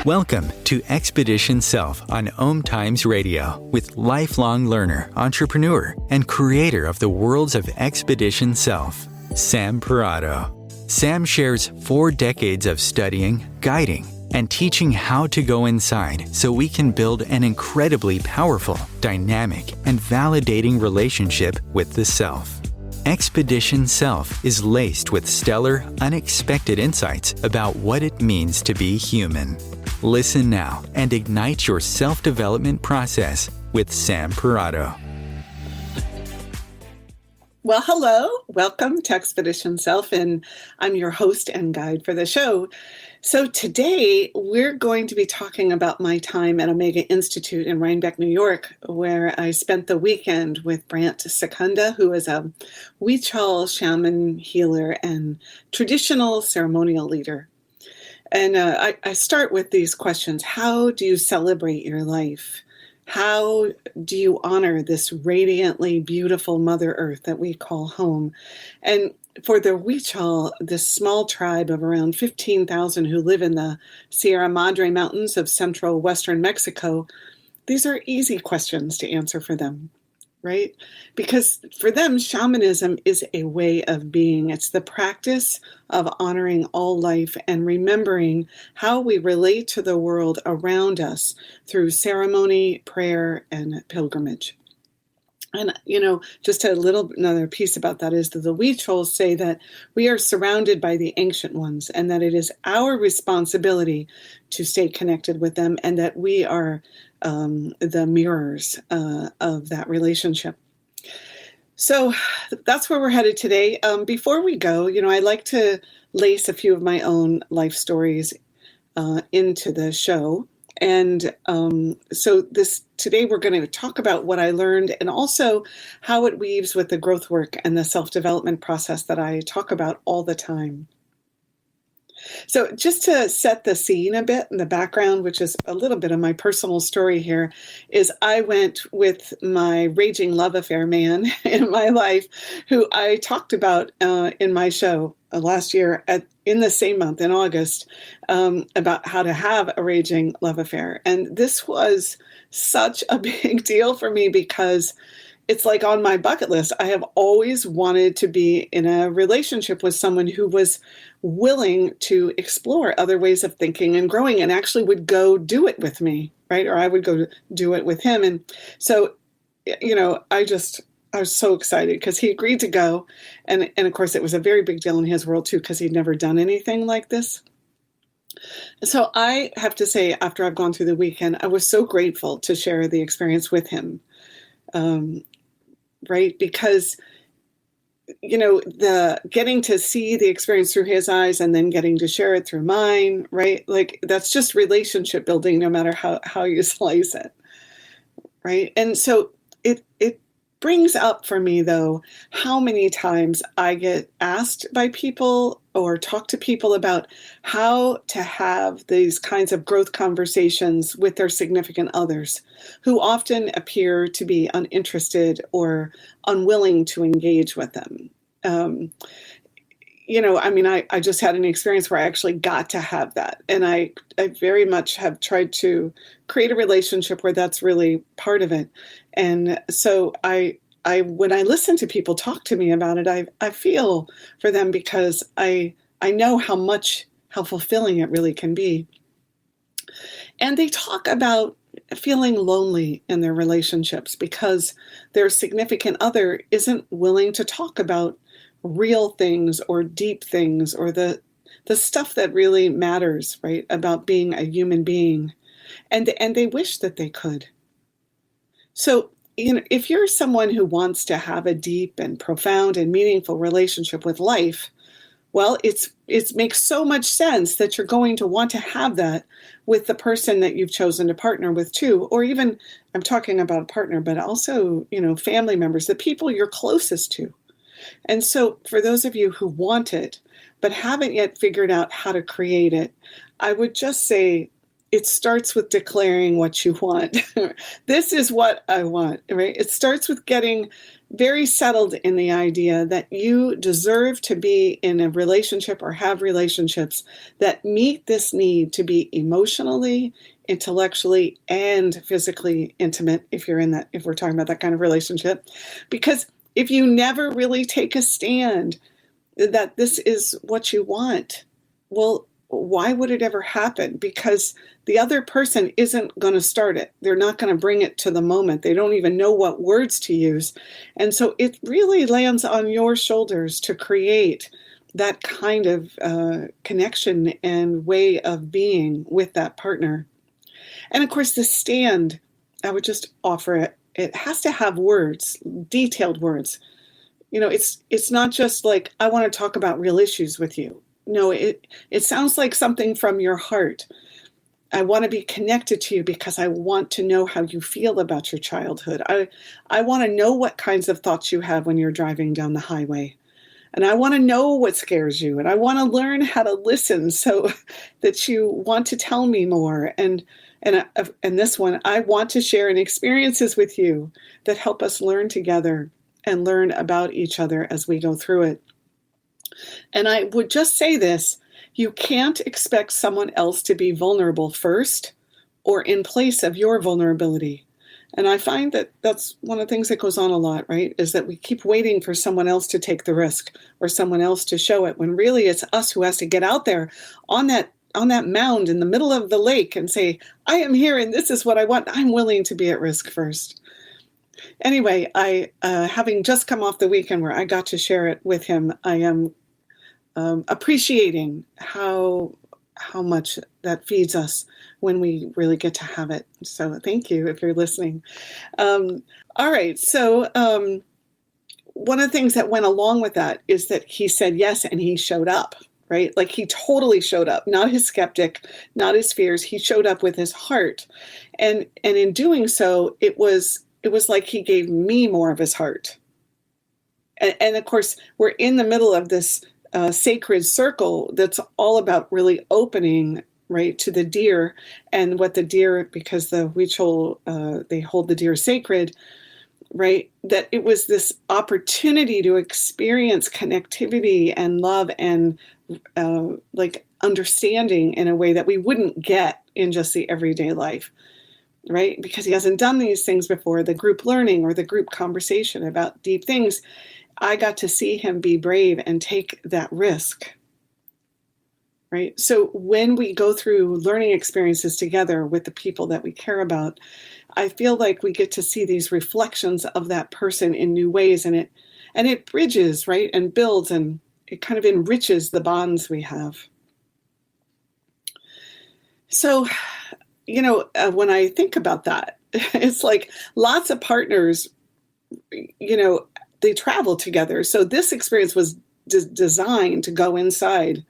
Welcome to Expedition Self on OMTimes Radio with lifelong learner, entrepreneur, and creator of the worlds of Expedition Self, Sam Parrotto. Sam shares 4 decades of studying, guiding, and teaching how to go inside so we can build an incredibly powerful, dynamic, and validating relationship with the self. Expedition Self is laced with stellar, unexpected insights about what it means to be human. Listen now and ignite your self-development process with Sam Parrotto. Well, hello. Welcome to Expedition Self, and I'm your host and guide for the show. So today we're going to be talking about my time at Omega Institute in Rhinebeck, New York, where I spent the weekend with Brant Secunda, who is a Huichol shaman healer and traditional ceremonial leader. And I start with these questions. How do you celebrate your life? How do you honor this radiantly beautiful Mother Earth that we call home? And for the Huichol, this small tribe of around 15,000 who live in the Sierra Madre Mountains of central western Mexico, these are easy questions to answer for them, right? Because for them, shamanism is a way of being. It's the practice of honoring all life and remembering how we relate to the world around us through ceremony, prayer, and pilgrimage. And, just another piece about that is that the Huichols say that we are surrounded by the ancient ones and that it is our responsibility to stay connected with them and that we are the mirrors of that relationship. So that's where we're headed today. Before we go, I like to lace a few of my own life stories into the show. And so today we're going to talk about what I learned and also how it weaves with the growth work and the self-development process that I talk about all the time. So just to set the scene a bit in the background, which is a little bit of my personal story here, is I went with my raging love affair man in my life, who I talked about in my show last year in the same month, in August, about how to have a raging love affair. And this was such a big deal for me because it's like on my bucket list. I have always wanted to be in a relationship with someone who was willing to explore other ways of thinking and growing and actually would go do it with me, right? Or I would go do it with him. And so, I was so excited because he agreed to go. And of course, it was a very big deal in his world, too, because he'd never done anything like this. So I have to say, after I've gone through the weekend, I was so grateful to share the experience with him. Right? Because, the getting to see the experience through his eyes and then getting to share it through mine, right? Like that's just relationship building, no matter how you slice it. Right. And so it brings up for me, though, how many times I get asked by people or talk to people about how to have these kinds of growth conversations with their significant others who often appear to be uninterested or unwilling to engage with them. I just had an experience where I actually got to have that. And I very much have tried to create a relationship where that's really part of it. And so when I listen to people talk to me about it, I feel for them because I know how fulfilling it really can be. And they talk about feeling lonely in their relationships because their significant other isn't willing to talk about real things or deep things or the stuff that really matters, right, about being a human being. And they wish that they could. So, if you're someone who wants to have a deep and profound and meaningful relationship with life, well, it makes so much sense that you're going to want to have that with the person that you've chosen to partner with too, or even, I'm talking about a partner, but also, family members, the people you're closest to. And so for those of you who want it, but haven't yet figured out how to create it, I would just say, it starts with declaring what you want. This is what I want, right? It starts with getting very settled in the idea that you deserve to be in a relationship or have relationships that meet this need to be emotionally, intellectually, and physically intimate, if we're talking about that kind of relationship. Because if you never really take a stand that this is what you want, well, why would it ever happen? Because the other person isn't going to start it. They're not going to bring it to the moment. They don't even know what words to use. And so it really lands on your shoulders to create that kind of connection and way of being with that partner. And of course, the stand, I would just offer it. It has to have words, detailed words. It's not just like, I want to talk about real issues with you. No, it sounds like something from your heart. I want to be connected to you because I want to know how you feel about your childhood. I want to know what kinds of thoughts you have when you're driving down the highway. And I want to know what scares you. And I want to learn how to listen so that you want to tell me more. And this one, I want to share experiences with you that help us learn together and learn about each other as we go through it. And I would just say this, you can't expect someone else to be vulnerable first or in place of your vulnerability. And I find that that's one of the things that goes on a lot, right? Is that we keep waiting for someone else to take the risk or someone else to show it, when really it's us who has to get out there on that mound in the middle of the lake and say, I am here and this is what I want. I'm willing to be at risk first. Anyway, I having just come off the weekend where I got to share it with him, I am appreciating how much that feeds us when we really get to have it. So thank you if you're listening. All right. So one of the things that went along with that is that he said yes and he showed up, right? Like he totally showed up, not his skeptic, not his fears. He showed up with his heart. And in doing so, it was like he gave me more of his heart. And of course, we're in the middle of this sacred circle that's all about really opening, right, to the deer and what the deer, because the Huichol, they hold the deer sacred, right, that it was this opportunity to experience connectivity and love and like understanding in a way that we wouldn't get in just the everyday life, right? Because he hasn't done these things before, the group learning or the group conversation about deep things. I got to see him be brave and take that risk, right? So when we go through learning experiences together with the people that we care about, I feel like we get to see these reflections of that person in new ways, and it bridges, right, and builds, and it kind of enriches the bonds we have. So, when I think about that, it's like lots of partners, they travel together. So this experience was designed to go inside,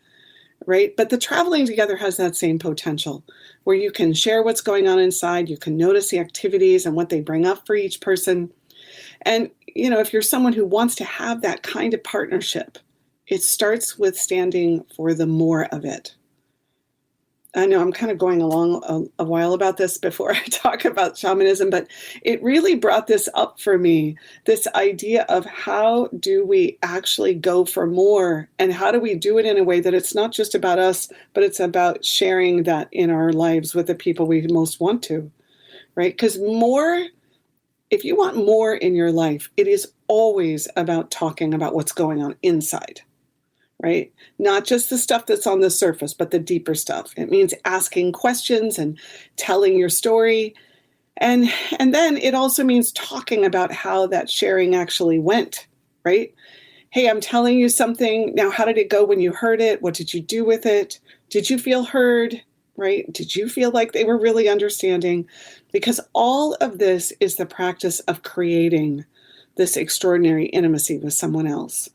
right? But the traveling together has that same potential where you can share what's going on inside. You can notice the activities and what they bring up for each person. And, if you're someone who wants to have that kind of partnership, it starts with standing for the more of it. I know I'm kind of going along a while about this before I talk about shamanism, but it really brought this up for me, this idea of how do we actually go for more, and how do we do it in a way that it's not just about us, but it's about sharing that in our lives with the people we most want to, right? Because if you want more in your life, it is always about talking about what's going on inside. Right? Not just the stuff that's on the surface, but the deeper stuff. It means asking questions and telling your story. And then it also means talking about how that sharing actually went, right? Hey, I'm telling you something. Now, how did it go when you heard it? What did you do with it? Did you feel heard, right? Did you feel like they were really understanding? Because all of this is the practice of creating this extraordinary intimacy with someone else.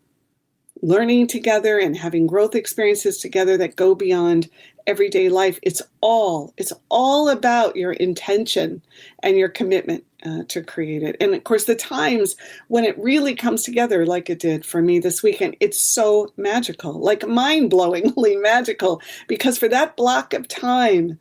Learning together and having growth experiences together that go beyond everyday life. It's all about your intention and your commitment to create it. And of course, the times when it really comes together, like it did for me this weekend, it's so magical, like mind-blowingly magical, because for that block of time,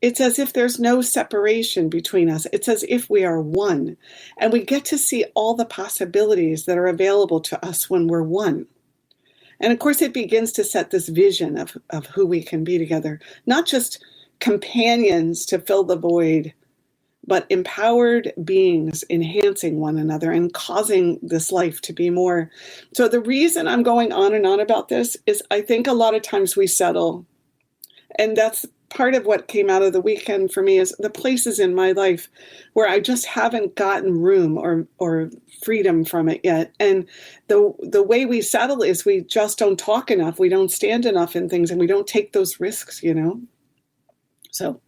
It's as if there's no separation between us. It's as if we are one, and we get to see all the possibilities that are available to us when we're one. And of course, it begins to set this vision of who we can be together, not just companions to fill the void, but empowered beings enhancing one another and causing this life to be more. So the reason I'm going on and on about this is I think a lot of times we settle. And that's part of what came out of the weekend for me, is the places in my life where I just haven't gotten room or freedom from it yet. And the way we settle is we just don't talk enough. We don't stand enough in things, and we don't take those risks, So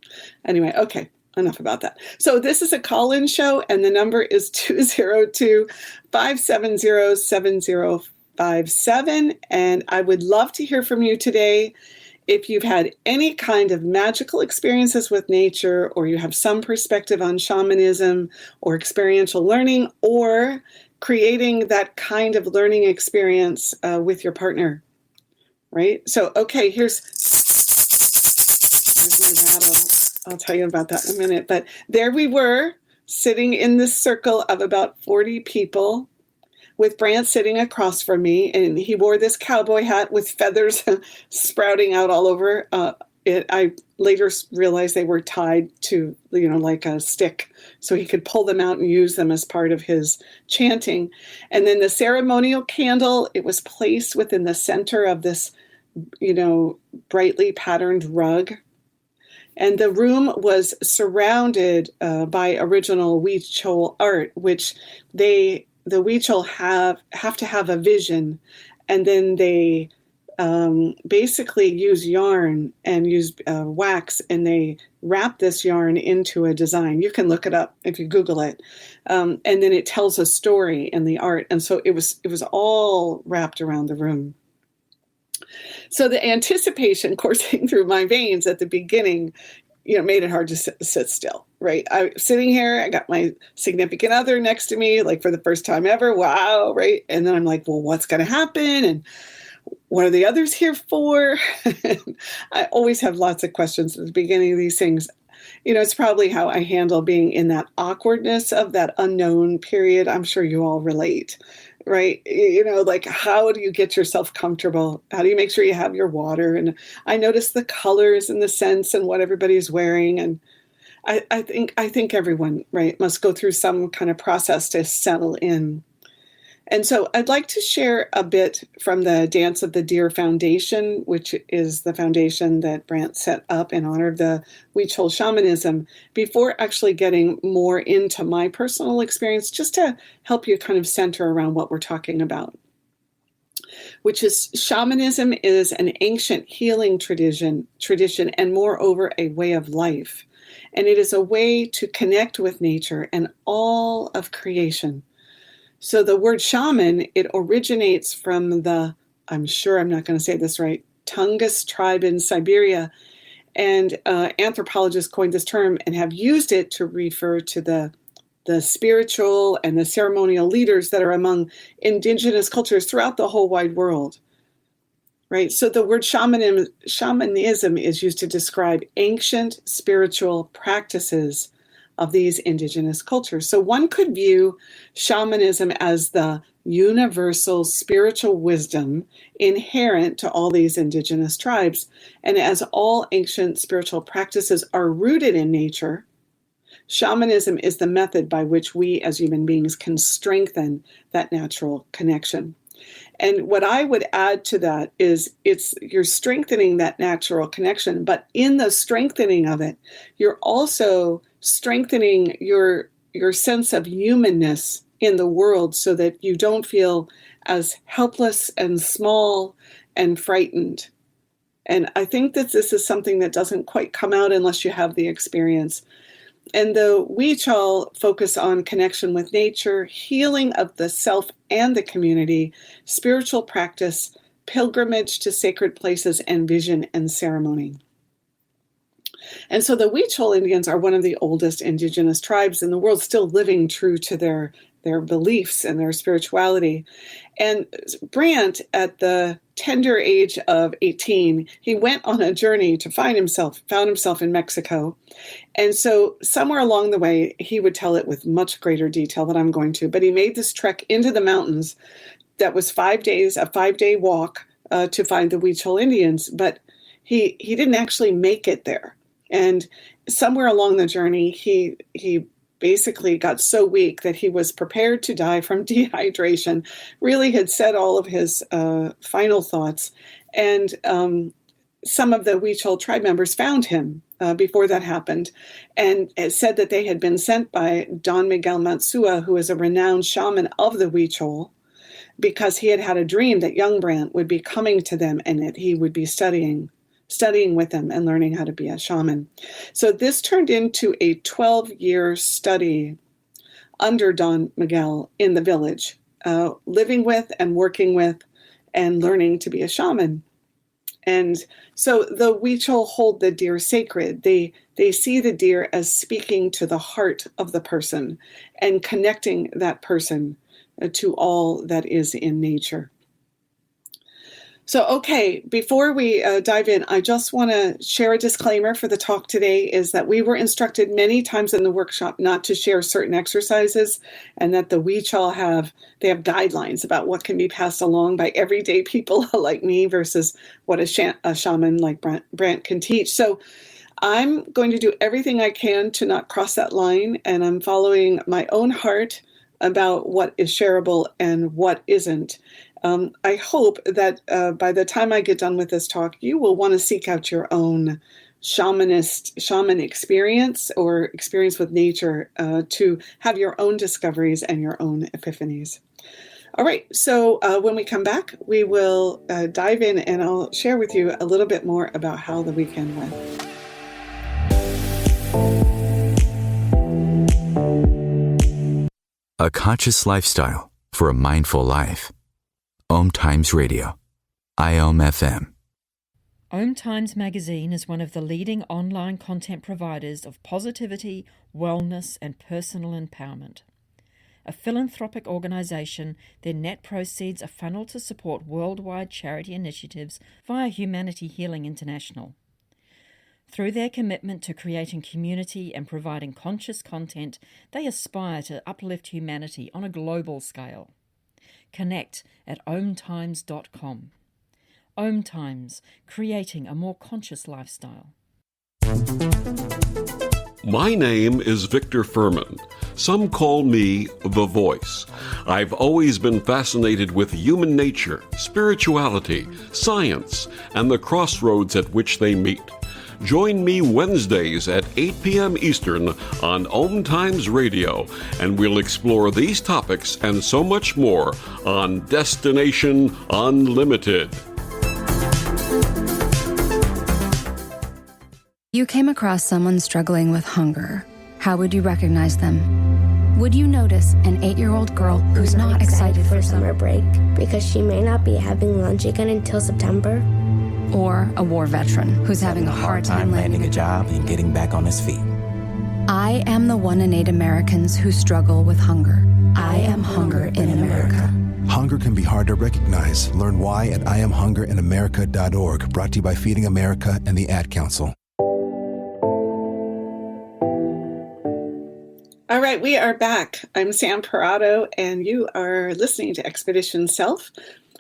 anyway, okay, enough about that. So this is a call-in show, and the number is 202-570-7057. And I would love to hear from you today. If you've had any kind of magical experiences with nature, or you have some perspective on shamanism or experiential learning, or creating that kind of learning experience with your partner, right? So, okay, here's my rattle. I'll tell you about that in a minute. But there we were, sitting in this circle of about 40 people, with Brant sitting across from me, and he wore this cowboy hat with feathers sprouting out all over it. I later realized they were tied to, like a stick, so he could pull them out and use them as part of his chanting. And then the ceremonial candle, it was placed within the center of this, brightly patterned rug. And the room was surrounded by original Huichol art, which the Huichol have to have a vision, and then they basically use yarn and use wax, and they wrap this yarn into a design. You can look it up if you Google it, and then it tells a story in the art. And so it was all wrapped around the room. So the anticipation coursing through my veins at the beginning, made it hard to sit still, right? I was sitting here, I got my significant other next to me, like for the first time ever. Wow, right? And then I'm like, well, what's going to happen? And what are the others here for? I always have lots of questions at the beginning of these things. It's probably how I handle being in that awkwardness of that unknown period. I'm sure you all relate, right? Like, how do you get yourself comfortable? How do you make sure you have your water? And I notice the colors and the scents and what everybody's wearing. And I think everyone, right, must go through some kind of process to settle in. And so I'd like to share a bit from the Dance of the Deer Foundation, which is the foundation that Brant set up in honor of the Huichol shamanism, before actually getting more into my personal experience, just to help you kind of center around what we're talking about, which is shamanism is an ancient healing tradition, and moreover, a way of life. And it is a way to connect with nature and all of creation. So the word shaman, it originates from I'm sure I'm not going to say this right, Tungus tribe in Siberia. And anthropologists coined this term and have used it to refer to the spiritual and the ceremonial leaders that are among indigenous cultures throughout the whole wide world. Right? So the word shamanism is used to describe ancient spiritual practices of these indigenous cultures. So one could view shamanism as the universal spiritual wisdom inherent to all these indigenous tribes. And as all ancient spiritual practices are rooted in nature, shamanism is the method by which we as human beings can strengthen that natural connection. And what I would add to that is you're strengthening that natural connection, but in the strengthening of it, you're also strengthening your sense of humanness in the world, so that you don't feel as helpless and small and frightened. And I think that this is something that doesn't quite come out unless you have the experience. And the Huichol focus on connection with nature, healing of the self and the community, spiritual practice, pilgrimage to sacred places, and vision and ceremony. And so the Huichol Indians are one of the oldest indigenous tribes in the world, still living true to their their beliefs and their spirituality. And Brant, at the tender age of 18, he went on a journey to found himself in Mexico. And so somewhere along the way, he would tell it with much greater detail than I'm going to, but he made this trek into the mountains that was 5 days, a 5-day walk to find the Huichol Indians, but he didn't actually make it there. And somewhere along the journey, he basically got so weak that he was prepared to die from dehydration, really had said all of his final thoughts. And some of the Huichol tribe members found him before that happened, and it said that they had been sent by Don Miguel Matsuwa, who is a renowned shaman of the Huichol, because he had had a dream that young Brant would be coming to them and that he would be studying with them and learning how to be a shaman. So this turned into a 12-year study under Don Miguel in the village, living with and working with and learning to be a shaman. And so the Huichol hold the deer sacred. They see the deer as speaking to the heart of the person and connecting that person to all that is in nature. So, okay, before we dive in, I just want to share a disclaimer for the talk today is that we were instructed many times in the workshop not to share certain exercises, and that the Huichol have guidelines about what can be passed along by everyday people like me versus what a shaman like Brant can teach. So I'm going to do everything I can to not cross that line, and I'm following my own heart about what is shareable and what isn't. I hope that by the time I get done with this talk, you will want to seek out your own shaman experience or experience with nature to have your own discoveries and your own epiphanies. All right, so when we come back, we will dive in and I'll share with you a little bit more about how the weekend went. A conscious lifestyle for a mindful life. OMTimes Radio, IOM FM. OMTimes magazine is one of the leading online content providers of positivity, wellness, and personal empowerment. A philanthropic organisation, their net proceeds are funneled to support worldwide charity initiatives via Humanity Healing International. Through their commitment to creating community and providing conscious content, they aspire to uplift humanity on a global scale. Connect at OMTimes.com. OMTimes, creating a more conscious lifestyle. My name is Victor Furman. Some call me The Voice. I've always been fascinated with human nature, spirituality, science, and the crossroads at which they meet. Join me Wednesdays at 8 p.m. Eastern on OMTimes Radio, and we'll explore these topics and so much more on Destination Unlimited. You came across someone struggling with hunger. How would you recognize them? Would you notice an 8-year-old girl who's not excited for summer break because she may not be having lunch again until September? Or a war veteran who's having a hard time landing a job and getting back on his feet? I am the 1 in 8 Americans who struggle with hunger. I am hunger in America. Hunger can be hard to recognize. Learn why at IamHungerInAmerica.org, brought to you by Feeding America and the Ad Council. All right, we are back. I'm Sam Parrotto, and you are listening to Expedition Self.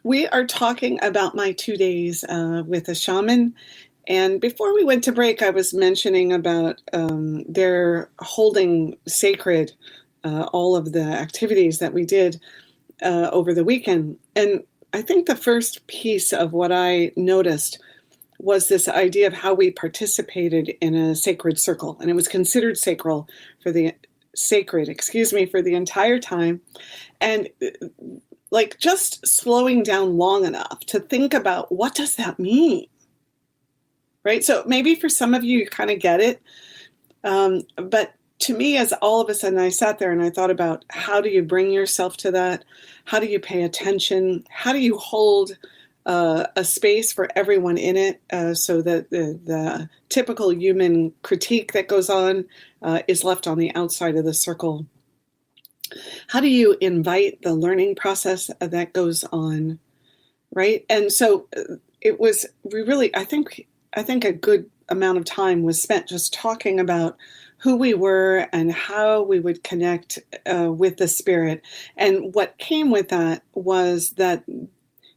We are talking about my 2 days with a shaman. And before we went to break, I was mentioning about their holding sacred all of the activities that we did over the weekend. And I think the first piece of what I noticed was this idea of how we participated in a sacred circle. And it was considered sacred for the entire time. And like just slowing down long enough to think about what does that mean, right? So maybe for some of you, you kind of get it. But to me, as all of a sudden I sat there and I thought about how do you bring yourself to that? How do you pay attention? How do you hold a space for everyone in it so that the typical human critique that goes on is left on the outside of the circle? How do you invite the learning process that goes on, right? And so I think a good amount of time was spent just talking about who we were and how we would connect with the spirit. And what came with that was that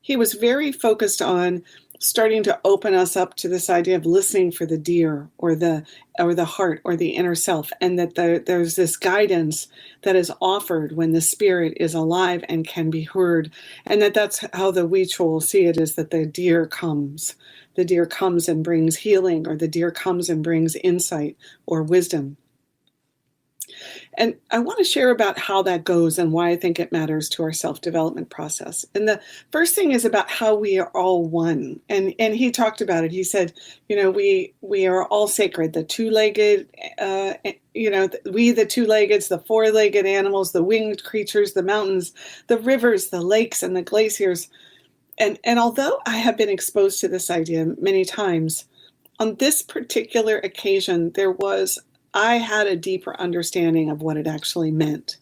he was very focused on starting to open us up to this idea of listening for the deer or the heart or the inner self, and that there's this guidance that is offered when the spirit is alive and can be heard, and that's how the Huichol see it, is that the deer comes and brings healing, or the deer comes and brings insight or wisdom. And I want to share about how that goes and why I think it matters to our self-development process. And the first thing is about how we are all one. And he talked about it. He said, we are all sacred, the two-legged, we the two-legged, the four-legged animals, the winged creatures, the mountains, the rivers, the lakes, and the glaciers. And although I have been exposed to this idea many times, on this particular occasion, I had a deeper understanding of what it actually meant.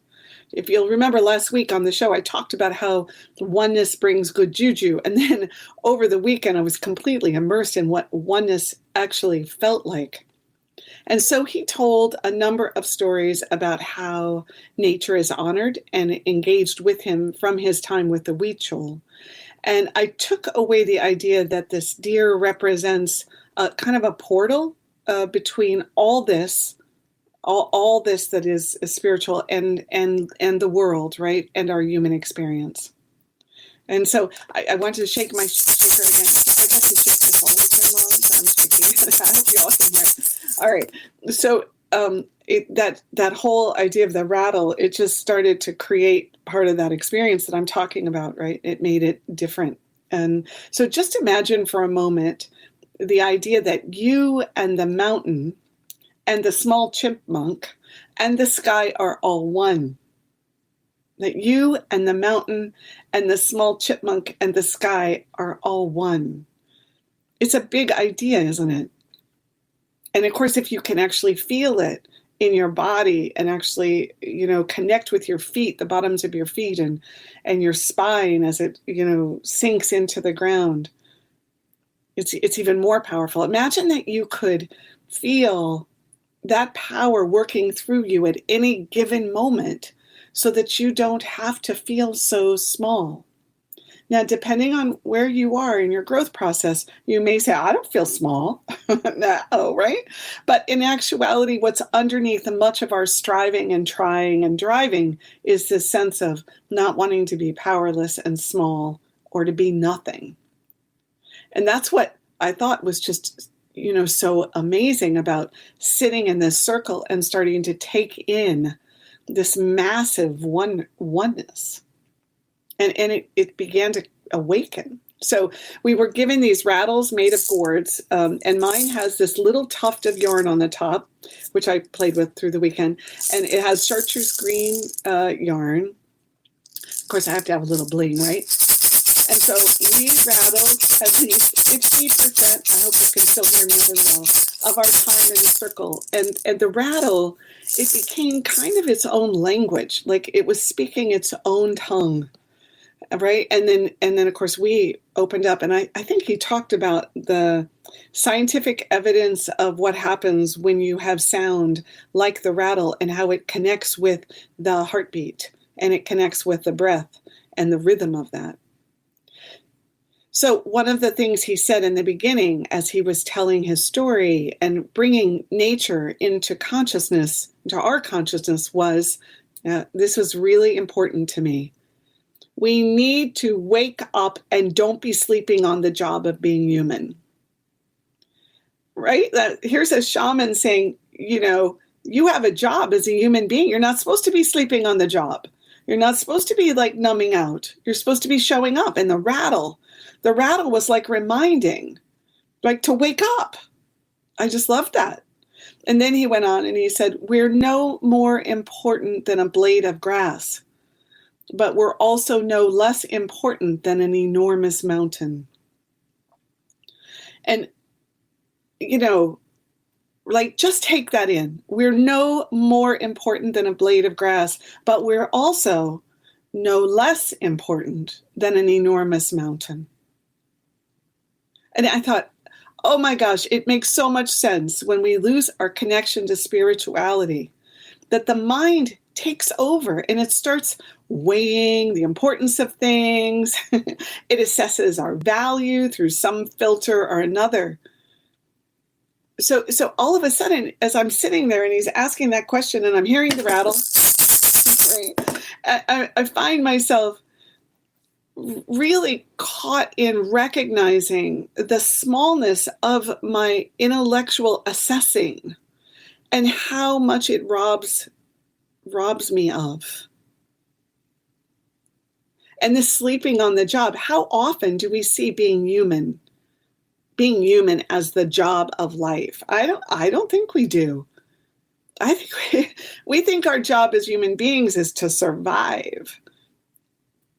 If you'll remember last week on the show, I talked about how oneness brings good juju. And then over the weekend, I was completely immersed in what oneness actually felt like. And so he told a number of stories about how nature is honored and engaged with him from his time with the Huichol. And I took away the idea that this deer represents a kind of a portal between all this that is spiritual and the world, right? And our human experience. And so I wanted to shake my shaker again. I got to shake this all the time, Mom. I'm shaking it. I hope you all can hear. All right. So that whole idea of the rattle, it just started to create part of that experience that I'm talking about, right? It made it different. And so just imagine for a moment the idea that you and the mountain and the small chipmunk and the sky are all one. That you and the mountain and the small chipmunk and the sky are all one. It's a big idea, isn't it? And of course, if you can actually feel it in your body and actually, connect with your feet, the bottoms of your feet and your spine as it, sinks into the ground, it's even more powerful. Imagine that you could feel that power working through you at any given moment so that you don't have to feel so small. Now, depending on where you are in your growth process, you may say, I don't feel small. No, right? But in actuality, what's underneath much of our striving and trying and driving is this sense of not wanting to be powerless and small or to be nothing. And that's what I thought was just so amazing about sitting in this circle and starting to take in this massive oneness. And it began to awaken. So we were given these rattles made of gourds, and mine has this little tuft of yarn on the top, which I played with through the weekend, and it has chartreuse green yarn. Of course, I have to have a little bling, right? And so we rattled at least 50%, I hope you can still hear me really well, of our time in the circle. And the rattle, it became kind of its own language, like it was speaking its own tongue, right? And then of course, we opened up, and I think he talked about the scientific evidence of what happens when you have sound like the rattle and how it connects with the heartbeat and it connects with the breath and the rhythm of that. So one of the things he said in the beginning, as he was telling his story and bringing nature into consciousness, into our consciousness, was, this was really important to me. We need to wake up and don't be sleeping on the job of being human. Right? Here's a shaman saying, you have a job as a human being. You're not supposed to be sleeping on the job. You're not supposed to be like numbing out. You're supposed to be showing up. And the rattle was like reminding, like to wake up. I just loved that. And then he went on and he said, we're no more important than a blade of grass, but we're also no less important than an enormous mountain. And, Like, just take that in. We're no more important than a blade of grass, but we're also no less important than an enormous mountain. And I thought, oh my gosh, it makes so much sense when we lose our connection to spirituality, that the mind takes over and it starts weighing the importance of things. It assesses our value through some filter or another. So all of a sudden, as I'm sitting there and he's asking that question and I'm hearing the rattle, right, I find myself really caught in recognizing the smallness of my intellectual assessing and how much it robs me of. And this sleeping on the job, how often do we see being human as the job of life? I don't think we do. I think we think our job as human beings is to survive,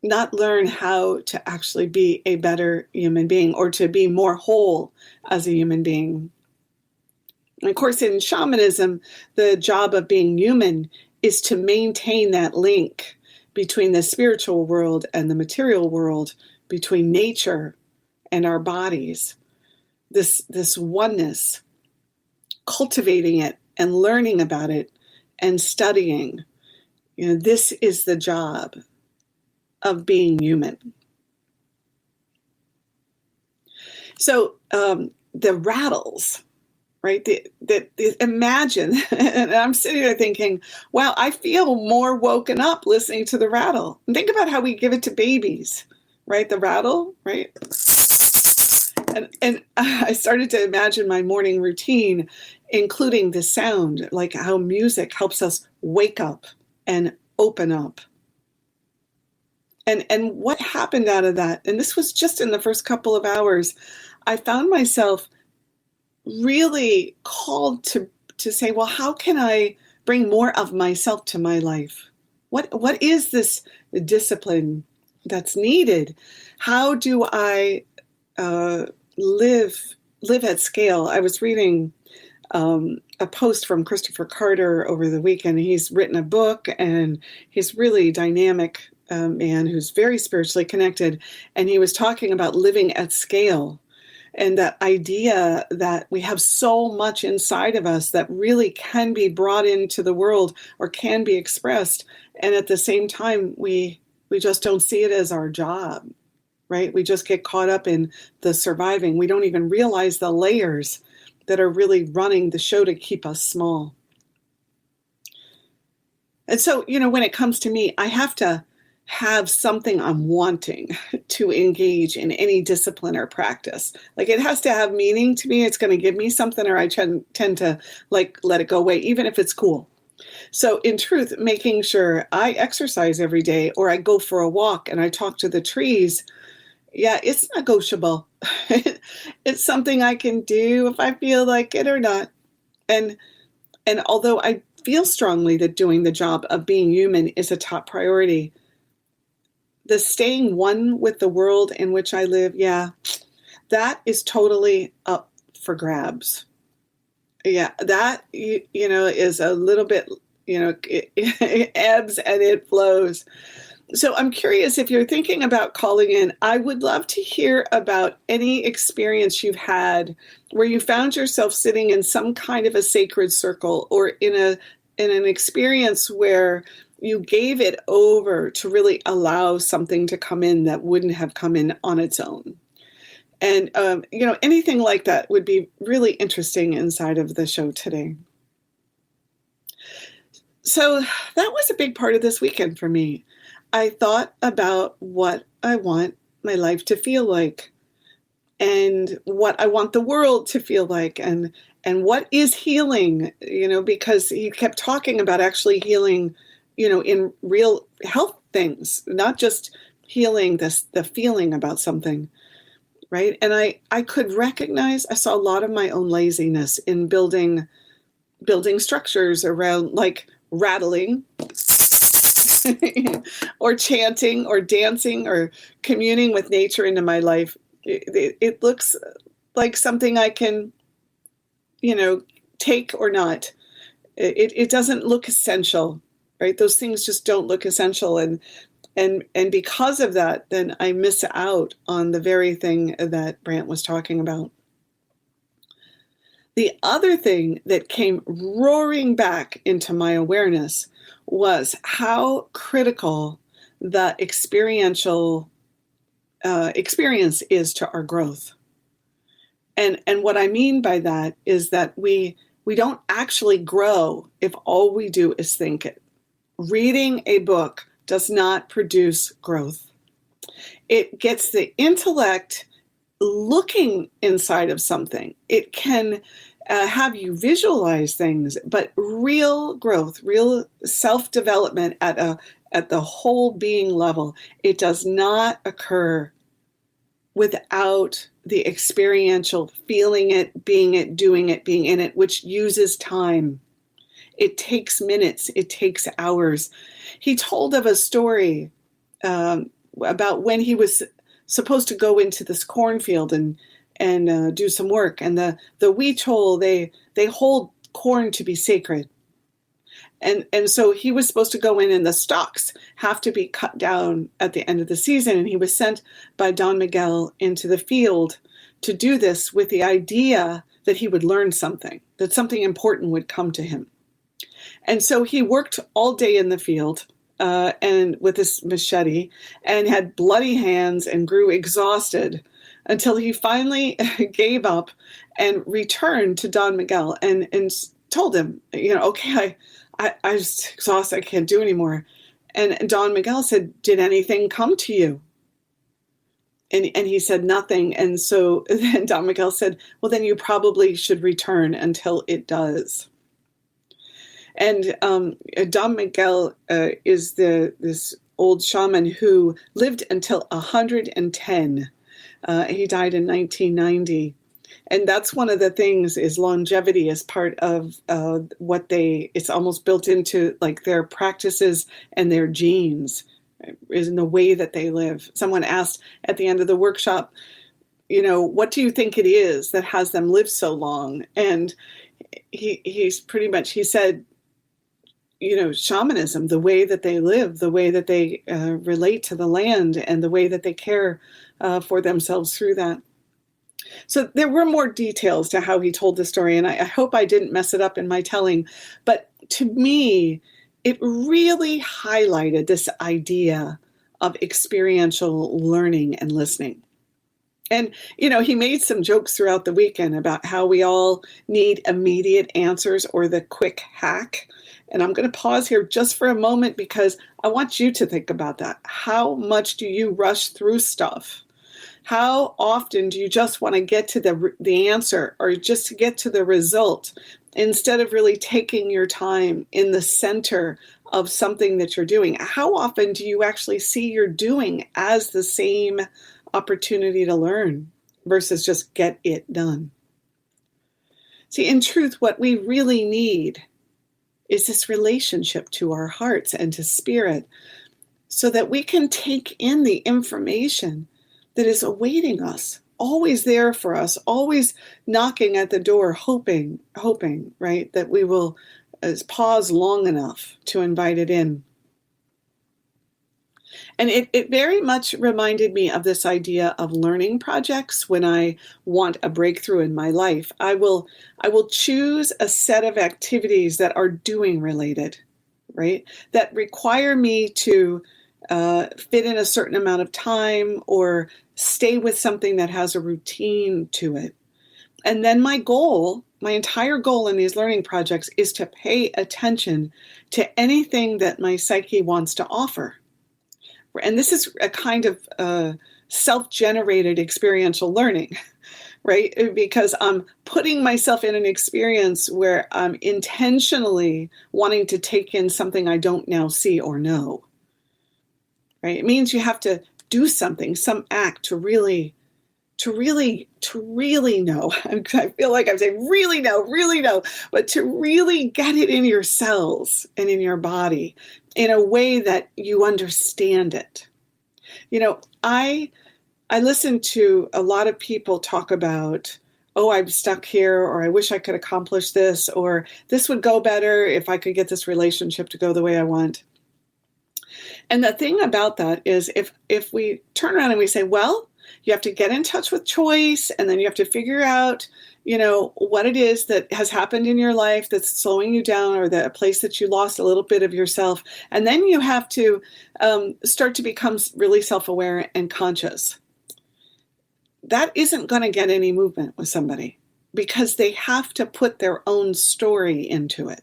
not learn how to actually be a better human being or to be more whole as a human being. And of course, in shamanism, the job of being human is to maintain that link between the spiritual world and the material world, between nature and our bodies. This oneness, cultivating it and learning about it and studying. This is the job of being human. So the rattles, right? Imagine, and I'm sitting there thinking, wow, I feel more woken up listening to the rattle. And think about how we give it to babies, right? The rattle, right? And I started to imagine my morning routine, including the sound, like how music helps us wake up and open up. And what happened out of that, and this was just in the first couple of hours, I found myself really called to say, well, how can I bring more of myself to my life? What is this discipline that's needed? How do I live at scale? I was reading a post from Christopher Carter over the weekend. He's written a book, and he's really dynamic man who's very spiritually connected. And he was talking about living at scale and that idea that we have so much inside of us that really can be brought into the world or can be expressed. And at the same time, we just don't see it as our job, right? We just get caught up in the surviving. We don't even realize the layers that are really running the show to keep us small. And so, when it comes to me, I have to have something I'm wanting to engage in any discipline or practice. Like, it has to have meaning to me. It's going to give me something, or I tend to let it go away, even if it's cool. So in truth, making sure I exercise every day, or I go for a walk and I talk to the trees, yeah, it's negotiable. It's something I can do if I feel like it or not. And although I feel strongly that doing the job of being human is a top priority, the staying one with the world in which I live, yeah, that is totally up for grabs. Yeah, that, is a little bit, it ebbs and it flows. So I'm curious, if you're thinking about calling in, I would love to hear about any experience you've had where you found yourself sitting in some kind of a sacred circle, or in an experience where you gave it over to really allow something to come in that wouldn't have come in on its own. And, anything like that would be really interesting inside of the show today. So that was a big part of this weekend for me. I thought about what I want my life to feel like, and what I want the world to feel like, and what is healing, because he kept talking about actually healing, in real health things, not just healing the feeling about something, right? And I could recognize, I saw a lot of my own laziness in building structures around, like, rattling or chanting or dancing or communing with nature into my life. It looks like something I can, take or not. It doesn't look essential, right? Those things just don't look essential. And because of that, then I miss out on the very thing that Brant was talking about. The other thing that came roaring back into my awareness was how critical the experiential experience is to our growth. And what I mean by that is that we don't actually grow if all we do is think it. Reading a book does not produce growth. It gets the intellect looking inside of something. It can have you visualize things, but real growth, real self-development at the whole being level, it does not occur without the experiential feeling it, doing it, being in it, which uses time. It takes minutes. It takes hours. He told of a story about when he was supposed to go into this cornfield and do some work. And the Huichol, they hold corn to be sacred. And so he was supposed to go in, and the stalks have to be cut down at the end of the season. And he was sent by Don Miguel into the field to do this with the idea that he would learn something, that something important would come to him. And so he worked all day in the field and with this machete, and had bloody hands and grew exhausted until he finally gave up and returned to Don Miguel and told him, okay, I'm just exhausted. I can't do anymore. And Don Miguel said, did anything come to you? And he said nothing. And so then Don Miguel said, well, then you probably should return until it does. And Don Miguel is this old shaman who lived until 110. He died in 1990. And that's one of the things, is longevity is part of it's almost built into like their practices and their genes, is in the way that they live. Someone asked at the end of the workshop, what do you think it is that has them live so long? And he said, shamanism, the way that they live, the way that they relate to the land, and the way that they care for themselves through that. So there were more details to how he told the story, and I hope I didn't mess it up in my telling. But to me, it really highlighted this idea of experiential learning and listening. And, he made some jokes throughout the weekend about how we all need immediate answers or the quick hack. And I'm going to pause here just for a moment, because I want you to think about that. How much do you rush through stuff? How often do you just want to get to the answer, or just to get to the result, instead of really taking your time in the center of something that you're doing? How often do you actually see your doing as the same opportunity to learn versus just get it done? See, in truth, what we really need is this relationship to our hearts and to spirit, so that we can take in the information that is awaiting us, always there for us, always knocking at the door, hoping, right, that we will pause long enough to invite it in. And it very much reminded me of this idea of learning projects. When I want a breakthrough in my life, I will choose a set of activities that are doing related, right? That require me to fit in a certain amount of time, or stay with something that has a routine to it. And then my entire goal in these learning projects is to pay attention to anything that my psyche wants to offer. And this is a kind of self-generated experiential learning, right? Because I'm putting myself in an experience where I'm intentionally wanting to take in something I don't now see or know, right? It means you have to do something, some act to really know. I feel like I'm saying really know, but to really get it in your cells and in your body in a way that you understand it. I listen to a lot of people talk about oh, I'm stuck here, or I wish I could accomplish this, or this would go better if I could get this relationship to go the way I want. And the thing about that is if we turn around and we say, well, you have to get in touch with choice, and then you have to figure out, what it is that has happened in your life that's slowing you down, or a place that you lost a little bit of yourself. And then you have to start to become really self-aware and conscious. That isn't going to get any movement with somebody, because they have to put their own story into it.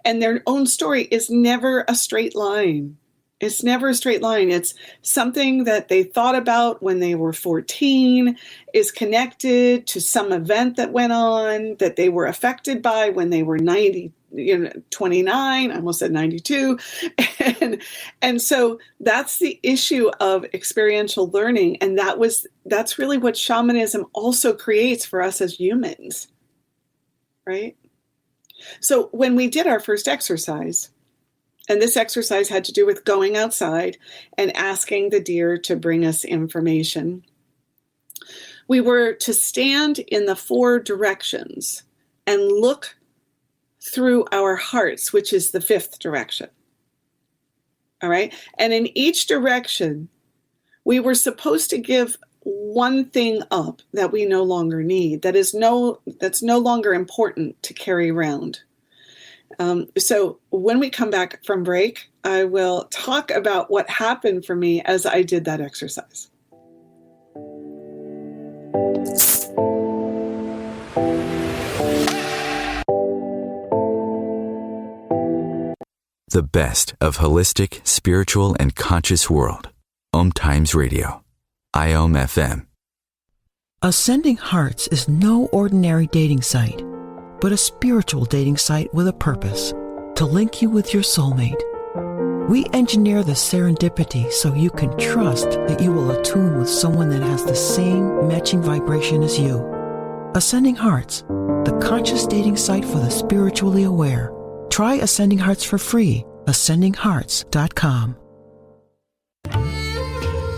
And their own story is never a straight line. It's never a straight line. It's something that they thought about when they were 14, is connected to some event that went on that they were affected by when they were 29, I almost said 92. And so that's the issue of experiential learning. And that's really what shamanism also creates for us as humans, right? So when we did our first exercise, and this exercise had to do with going outside and asking the deer to bring us information, we were to stand in the 4 directions and look through our hearts, which is the 5th direction. All right. And in each direction, we were supposed to give one thing up that we no longer need, that's no longer important to carry around. So when we come back from break, I will talk about what happened for me as I did that exercise. The best of holistic, spiritual, and conscious world. OMTimes Radio. IOM FM. Ascending Hearts is no ordinary dating site, but a spiritual dating site with a purpose, to link you with your soulmate. We engineer the serendipity so you can trust that you will attune with someone that has the same matching vibration as you. Ascending Hearts, the conscious dating site for the spiritually aware. Try Ascending Hearts for free. AscendingHearts.com.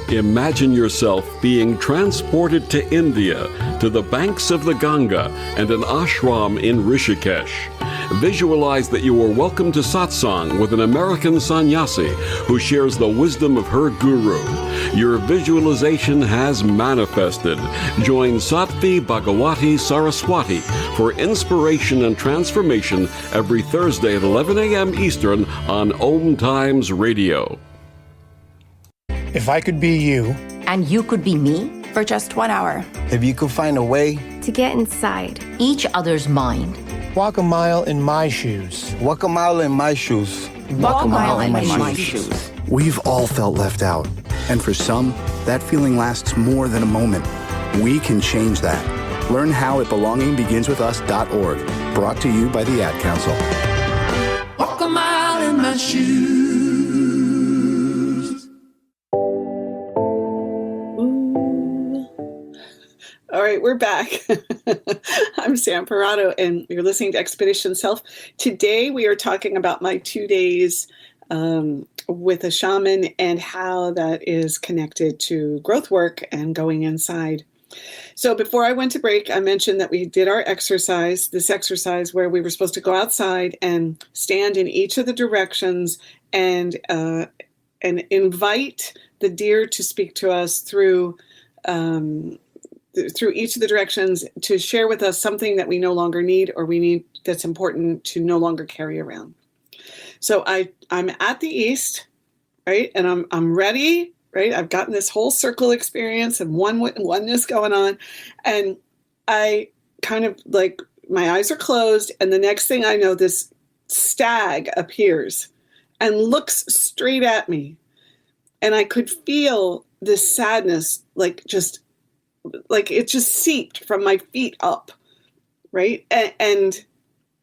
Imagine yourself being transported to India, to the banks of the Ganga and an ashram in Rishikesh. Visualize that you are welcome to satsang with an American sannyasi who shares the wisdom of her guru. Your visualization has manifested. Join Sattvi Bhagawati Saraswati for inspiration and transformation every Thursday at 11 a.m. Eastern on OMTimes Radio. If I could be you, and you could be me, for just 1 hour. If you could find a way to get inside each other's mind. Walk a mile in my shoes. Walk a mile in my shoes. Walk a mile in my shoes. We've all felt left out. And for some, that feeling lasts more than a moment. We can change that. Learn how at belongingbeginswithus.org. Brought to you by the Ad Council. Walk a mile in my shoes. All right, we're back. I'm Sam Parrotto, and you're listening to Expedition Self. Today, we are talking about my 2 days with a shaman and how that is connected to growth work and going inside. So before I went to break, I mentioned that we did our exercise, this exercise where we were supposed to go outside and stand in each of the directions and invite the deer to speak to us through each of the directions, to share with us something that we no longer need, or we need that's important to no longer carry around. So I'm at the east, right? And I'm ready, right? I've gotten this whole circle experience and oneness going on. And I kind of like, my eyes are closed. And the next thing I know, this stag appears and looks straight at me. And I could feel this sadness, like it just seeped from my feet up, right? And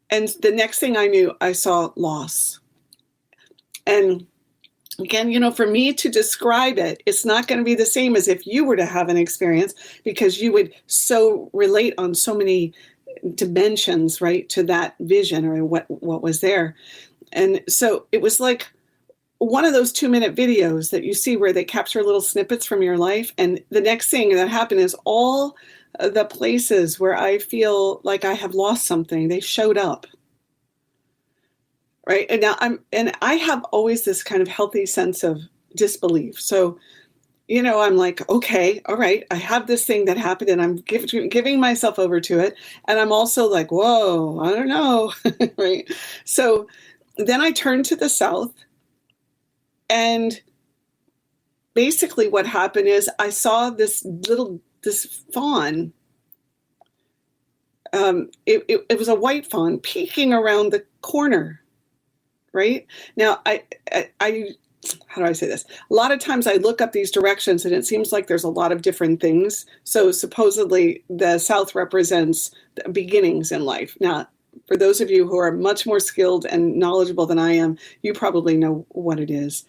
the next thing I knew, I saw loss. And again, for me to describe it, it's not going to be the same as if you were to have an experience, because you would so relate on so many dimensions, right, to that vision or what was there. And so it was like one of those 2-minute videos that you see where they capture little snippets from your life. And the next thing that happened is all the places where I feel like I have lost something, they showed up. Right. And now I have always this kind of healthy sense of disbelief. So, I'm like, okay, all right, I have this thing that happened and I'm giving myself over to it. And I'm also like, whoa, I don't know. Right. So then I turned to the south, and basically what happened is I saw this fawn. It was a white fawn peeking around the corner. Right now, I how do I say this? A lot of times I look up these directions and it seems like there's a lot of different things. So supposedly the south represents beginnings in life. Now, for those of you who are much more skilled and knowledgeable than I am, you probably know what it is.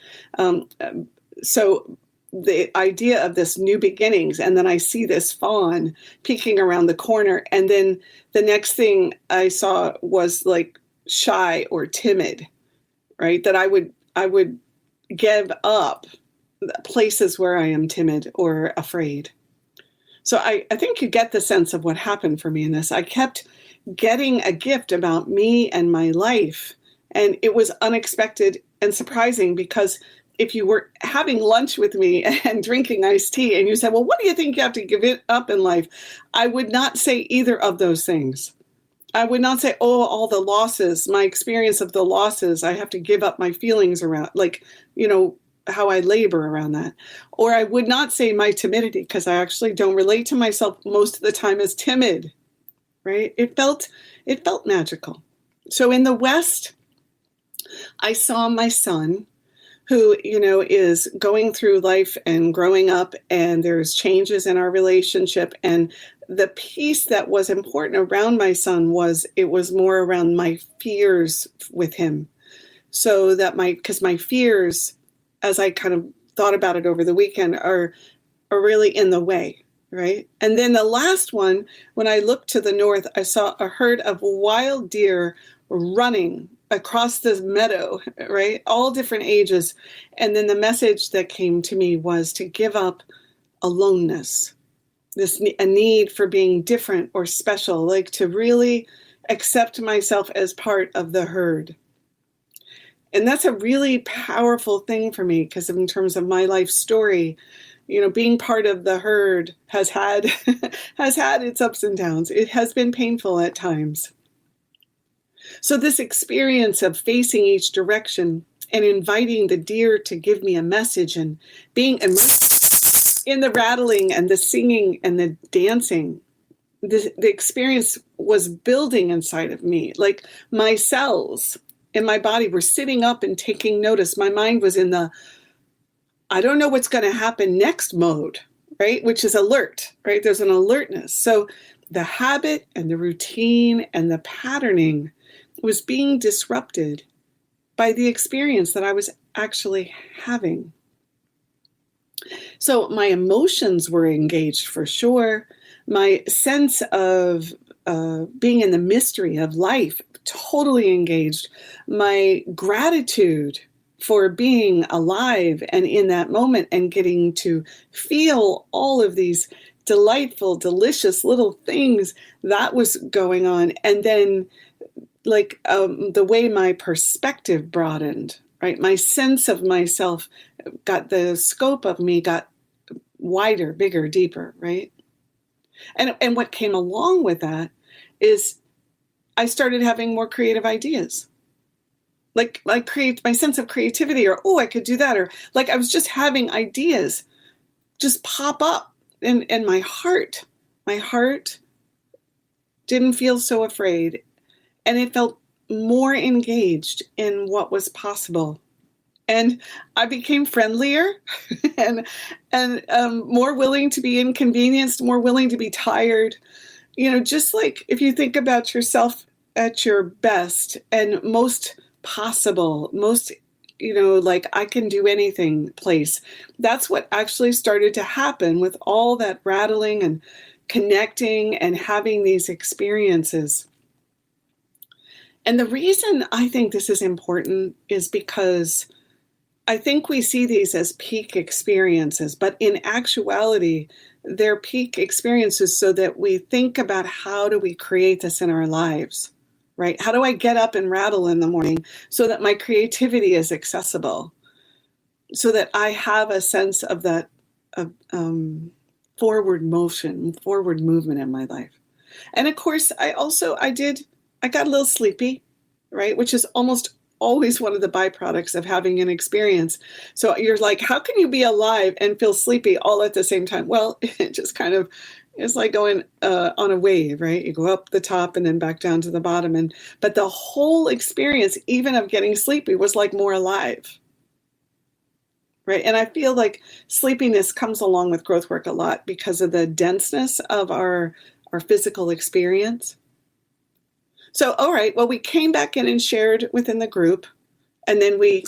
So the idea of this new beginnings, and then I see this fawn peeking around the corner, and then the next thing I saw was like shy or timid, right? That I would give up places where I am timid or afraid. So I think you get the sense of what happened for me in this. I kept getting a gift about me and my life, and it was unexpected and surprising, because if you were having lunch with me and drinking iced tea and you said, well, what do you think you have to give it up in life? I would not say either of those things. I would not say, oh, all the losses, my experience of the losses, I have to give up my feelings around, like, how I labor around that. Or I would not say my timidity, because I actually don't relate to myself most of the time as timid, right? It felt magical. So in the West, I saw my son, who, is going through life and growing up, and there's changes in our relationship. And the piece that was important around my son was, it was more around my fears with him. So that because my fears, as I kind of thought about it over the weekend, are really in the way, right? And then the last one, when I looked to the north, I saw a herd of wild deer running across this meadow, right? All different ages. And then the message that came to me was to give up aloneness, a need for being different or special, like to really accept myself as part of the herd. And that's a really powerful thing for me, because in terms of my life story, being part of the herd has had its ups and downs. It has been painful at times. So this experience of facing each direction and inviting the deer to give me a message, and being immersed in the rattling and the singing and the dancing, the experience was building inside of me. Like my cells in my body were sitting up and taking notice. My mind was in the, I don't know what's going to happen next mode, right? Which is alert, right? There's an alertness. So the habit and the routine and the patterning was being disrupted by the experience that I was actually having. So my emotions were engaged for sure. My sense of being in the mystery of life, totally engaged. My gratitude for being alive and in that moment and getting to feel all of these delightful, delicious little things, that was going on. And then the way my perspective broadened, right? My sense of myself the scope of me got wider, bigger, deeper, right? And what came along with that is I started having more creative ideas. Like my sense of creativity, or, oh, I could do that. Or like I was just having ideas just pop up in my heart. My heart didn't feel so afraid. And it felt more engaged in what was possible. And I became friendlier and more willing to be inconvenienced, more willing to be tired. Just like if you think about yourself at your best and most possible, most, like I can do anything place. That's what actually started to happen with all that rattling and connecting and having these experiences. And the reason I think this is important is because I think we see these as peak experiences, but in actuality, they're peak experiences so that we think about how do we create this in our lives, right? How do I get up and rattle in the morning so that my creativity is accessible, so that I have a sense of that forward motion, forward movement in my life. And of course, I got a little sleepy, right? Which is almost always one of the byproducts of having an experience. So you're like, how can you be alive and feel sleepy all at the same time? Well, it just kind of is like going on a wave, right? You go up the top and then back down to the bottom. But the whole experience, even of getting sleepy, was like more alive, right? And I feel like sleepiness comes along with growth work a lot because of the denseness of our physical experience. So, all right, well, we came back in and shared within the group, and then we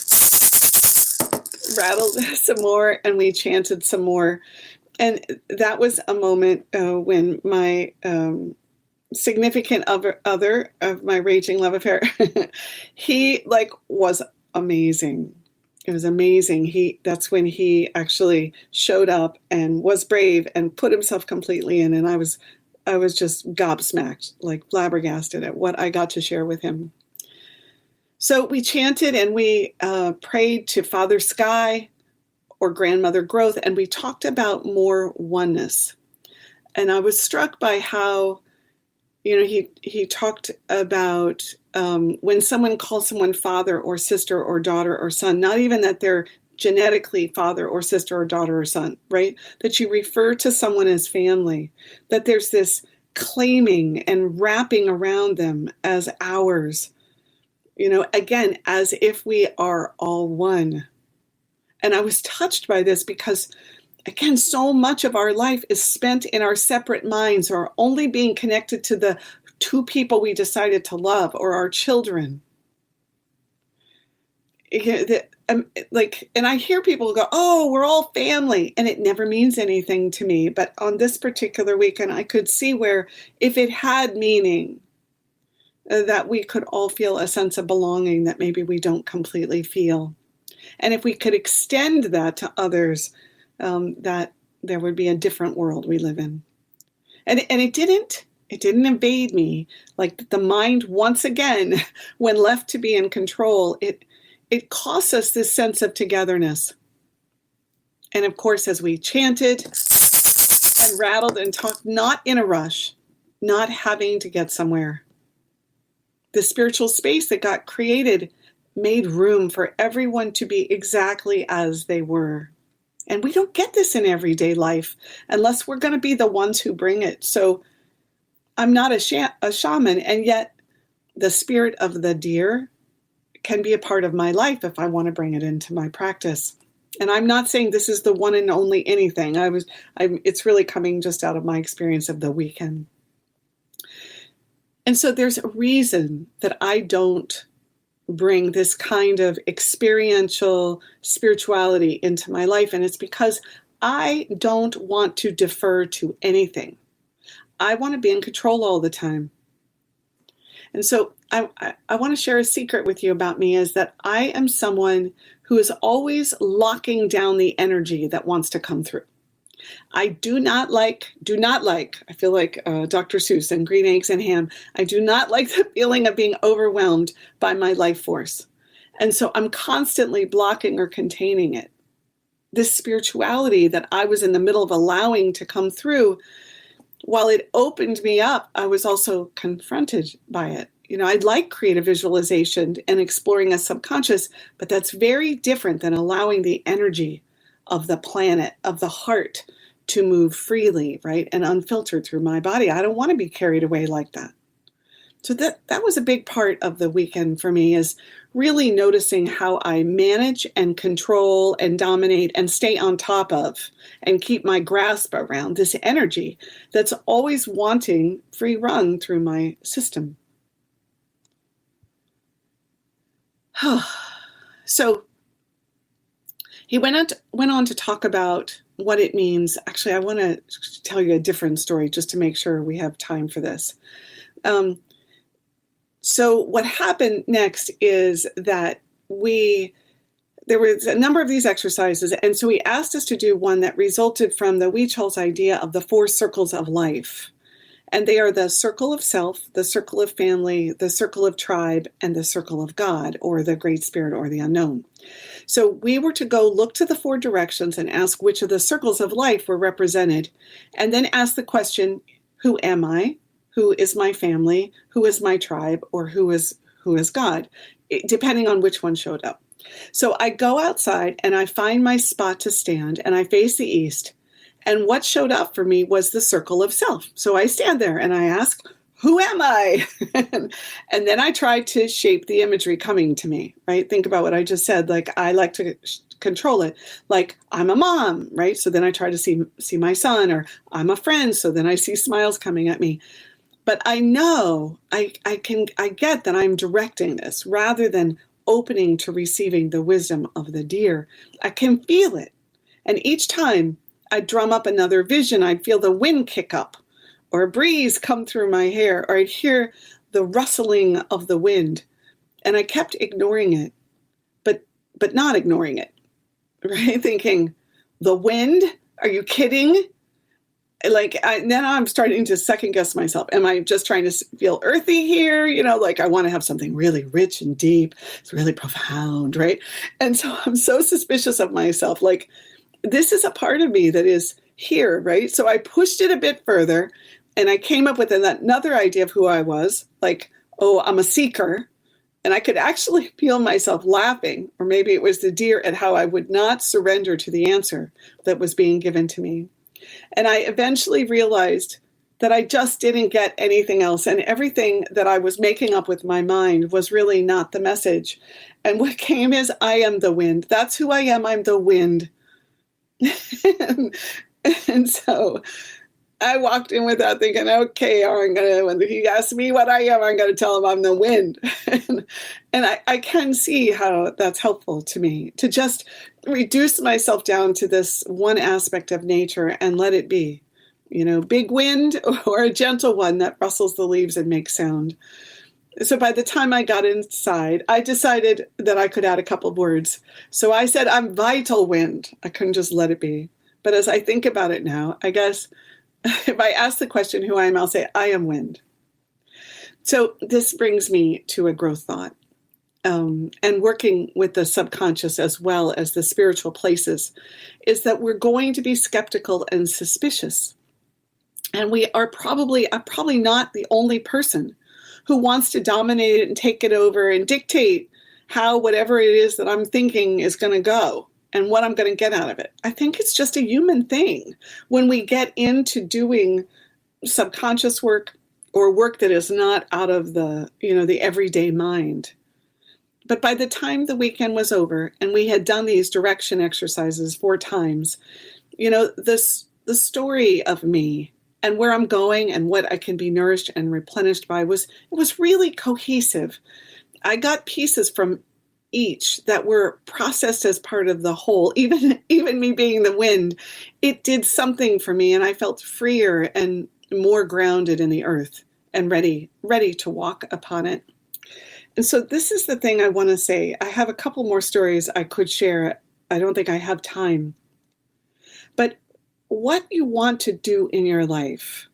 rattled some more and we chanted some more. And that was a moment when my significant other of my raging love affair, he was amazing. It was amazing. That's when he actually showed up and was brave and put himself completely in. And I was just gobsmacked, like flabbergasted at what I got to share with him. So we chanted and we prayed to Father Sky or Grandmother Growth, and we talked about more oneness. And I was struck by how, he talked about when someone calls someone father or sister or daughter or son, not even that they're genetically father or sister or daughter or son, right? That you refer to someone as family, that there's this claiming and wrapping around them as ours, again, as if we are all one. And I was touched by this because, again, so much of our life is spent in our separate minds or only being connected to the two people we decided to love or our children. And I hear people go, oh, we're all family, and it never means anything to me. But on this particular weekend, I could see where if it had meaning, that we could all feel a sense of belonging that maybe we don't completely feel. And if we could extend that to others, that there would be a different world we live in. And it didn't invade me. Like the mind, once again, when left to be in control, it costs us this sense of togetherness. And of course, as we chanted and rattled and talked, not in a rush, not having to get somewhere, the spiritual space that got created made room for everyone to be exactly as they were. And we don't get this in everyday life unless we're going to be the ones who bring it. So I'm not a shaman, and yet the spirit of the deer can be a part of my life if I want to bring it into my practice. And I'm not saying this is the one and only anything. It's really coming just out of my experience of the weekend. And so there's a reason that I don't bring this kind of experiential spirituality into my life. And it's because I don't want to defer to anything. I want to be in control all the time. And so I want to share a secret with you about me, is that I am someone who is always locking down the energy that wants to come through. I do not like, I feel like Dr. Seuss and Green Eggs and Ham. I do not like the feeling of being overwhelmed by my life force. And so I'm constantly blocking or containing it. This spirituality that I was in the middle of allowing to come through, while it opened me up, I was also confronted by it. I like creative visualization and exploring a subconscious, but that's very different than allowing the energy of the planet, of the heart, to move freely, right, and unfiltered through my body. I don't want to be carried away like that. So that was a big part of the weekend for me, is really noticing how I manage and control and dominate and stay on top of and keep my grasp around this energy that's always wanting free run through my system. So he went on to talk about what it means. Actually, I want to tell you a different story just to make sure we have time for this. So what happened next is that we there was a number of these exercises, and so he asked us to do one that resulted from the Huichol's idea of the 4 circles of life. And they are the circle of self, the circle of family, the circle of tribe, and the circle of God, or the Great Spirit, or the unknown. So we were to go look to the 4 directions and ask which of the circles of life were represented, and then ask the question, who am I? Who is my family? Who is my tribe? Or who is God? Depending on which one showed up. So I go outside and I find my spot to stand, and I face the east. And what showed up for me was the circle of self. So I stand there and I ask, who am I? And then I try to shape the imagery coming to me, right? Think about what I just said. Like, I like to control it. Like, I'm a mom, right? So then I try to see my son, or I'm a friend. So then I see smiles coming at me. But I know I get that I'm directing this rather than opening to receiving the wisdom of the deer. I can feel it. And each time I'd drum up another vision, I'd feel the wind kick up, or a breeze come through my hair, or I'd hear the rustling of the wind. And I kept ignoring it, but not ignoring it, right? Thinking, the wind? Are you kidding? Then I'm starting to second guess myself. Am I just trying to feel earthy here? Like I want to have something really rich and deep. It's really profound, right? And so I'm so suspicious of myself. Like, this is a part of me that is here, right? So I pushed it a bit further, and I came up with another idea of who I was. Like, oh, I'm a seeker. And I could actually feel myself laughing, or maybe it was the deer, at how I would not surrender to the answer that was being given to me. And I eventually realized that I just didn't get anything else. And everything that I was making up with my mind was really not the message. And what came is, I am the wind. That's who I am. I'm the wind. and so I walked in with that thinking, okay, when he asks me what I am, I'm going to tell him I'm the wind. and I can see how that's helpful to me, to just reduce myself down to this one aspect of nature and let it be, big wind or a gentle one that rustles the leaves and makes sound. So by the time I got inside, I decided that I could add a couple of words. So I said, I'm vital wind. I couldn't just let it be. But as I think about it now, I guess if I ask the question who I am, I'll say, I am wind. So this brings me to a growth thought. And working with the subconscious as well as the spiritual places is that we're going to be skeptical and suspicious. And we are probably not the only person who wants to dominate it and take it over and dictate how whatever it is that I'm thinking is going to go and what I'm going to get out of it. I think it's just a human thing when we get into doing subconscious work or work that is not out of the everyday mind. But by the time the weekend was over and we had done these direction exercises 4 times, the story of me and where I'm going and what I can be nourished and replenished by was really cohesive. I got pieces from each that were processed as part of the whole. Even me being the wind, it did something for me, and I felt freer and more grounded in the earth and ready to walk upon it. And so this is the thing I want to say. I have a couple more stories I could share. I don't think I have time. But what you want to do in your life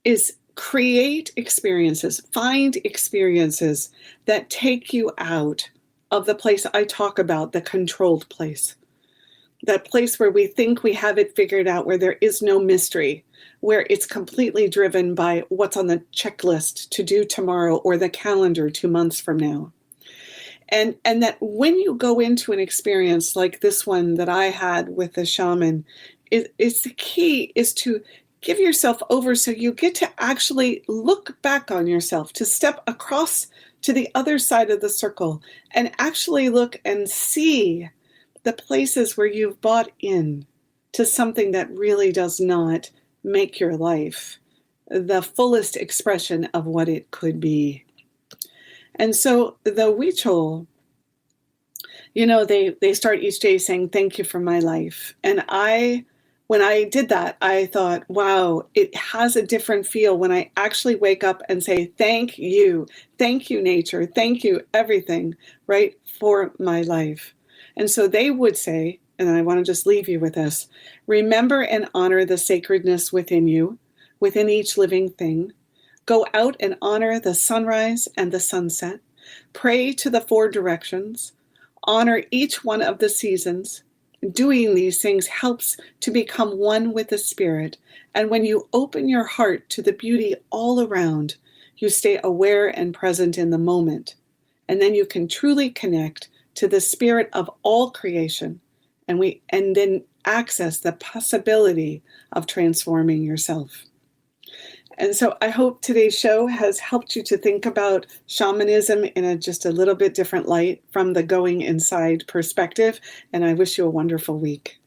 is create experiences, find experiences that take you out of the place I talk about, the controlled place. That place where we think we have it figured out, where there is no mystery, where it's completely driven by what's on the checklist to do tomorrow or the calendar 2 months from now. And that when you go into an experience like this one that I had with the shaman, is the key is to give yourself over so you get to actually look back on yourself, to step across to the other side of the circle and actually look and see the places where you've bought in to something that really does not make your life the fullest expression of what it could be. And so the Huichol, they start each day saying, thank you for my life. And when I did that, I thought, wow, it has a different feel when I actually wake up and say, thank you, nature, thank you, everything, right, for my life. And so they would say, and I want to just leave you with this, remember and honor the sacredness within you, within each living thing. Go out and honor the sunrise and the sunset. Pray to the 4 directions. Honor each one of the seasons. Doing these things helps to become one with the Spirit. And when you open your heart to the beauty all around, you stay aware and present in the moment. And then you can truly connect to the spirit of all creation, and then access the possibility of transforming yourself. And so I hope today's show has helped you to think about shamanism in just a little bit different light from the going inside perspective, and I wish you a wonderful week.